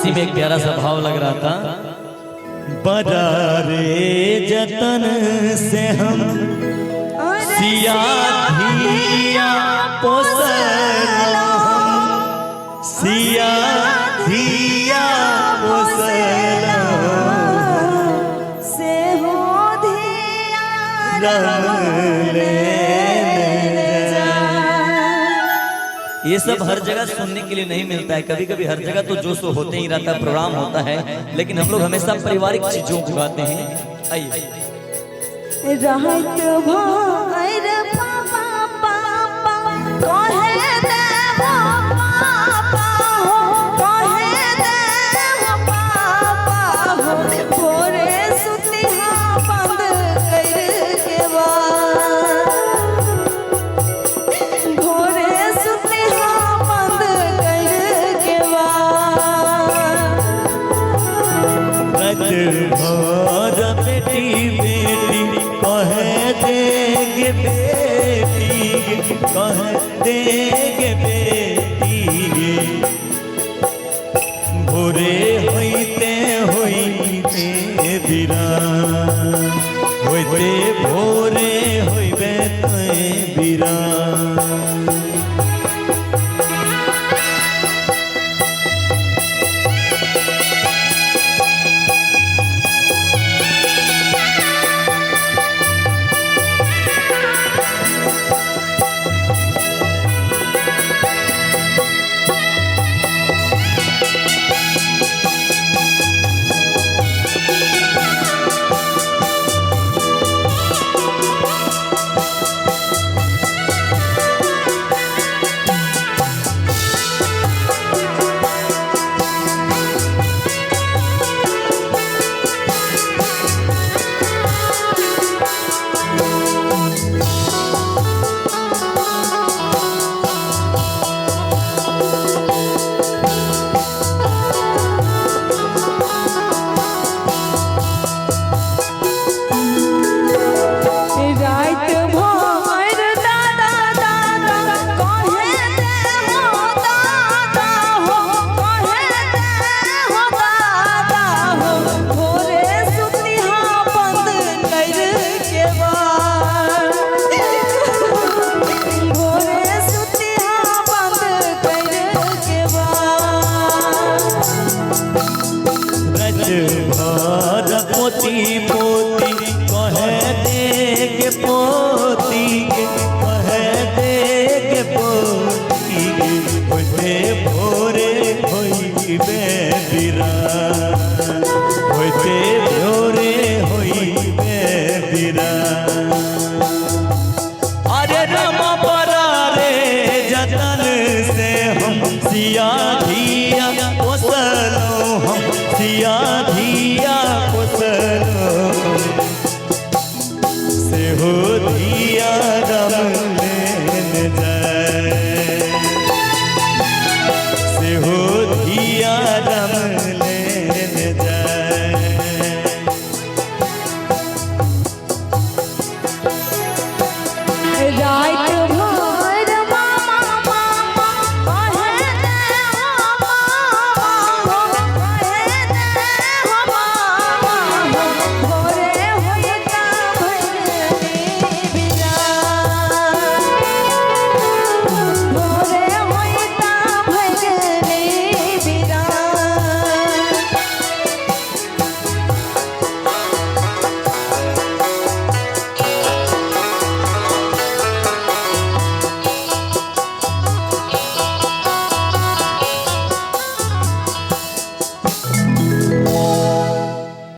इसी में एक प्यारा सा भाव लग रहा था। बड़ा रे जतन से हम सिया धिया पोसलो, सिया धिया पोसलो से हो धिया रमले। ये सब हर जगह सुनने के लिए नहीं मिलता है। कभी कभी हर जगह तो जोश तो होते ही रहता है, प्रोग्राम होता है, लेकिन हम लोग हमेशा पारिवारिक चीजों को गाते हैं। आइए रहत भैर पापा पापा कहे देव पापा हो, कहे देव पापा हो, भोरे सुतिहा बंद करके भोरे सुतिहा बंद करके भर बेटी बेटी कहे देगे बेटी, कहे देगे बेटी, भोरे होइते होइते बिरान, होइते भोरे होइबे तोय बिरान। भर पोती पोती कहे देगे पोती, कहे देगे पोती, होइते भोरे होइबे बिरान, होइते भोरे होइबे बिरान। अरे रमा बड़ा रे जतन से हम सिया धिया पोसलो, हम सिया धिया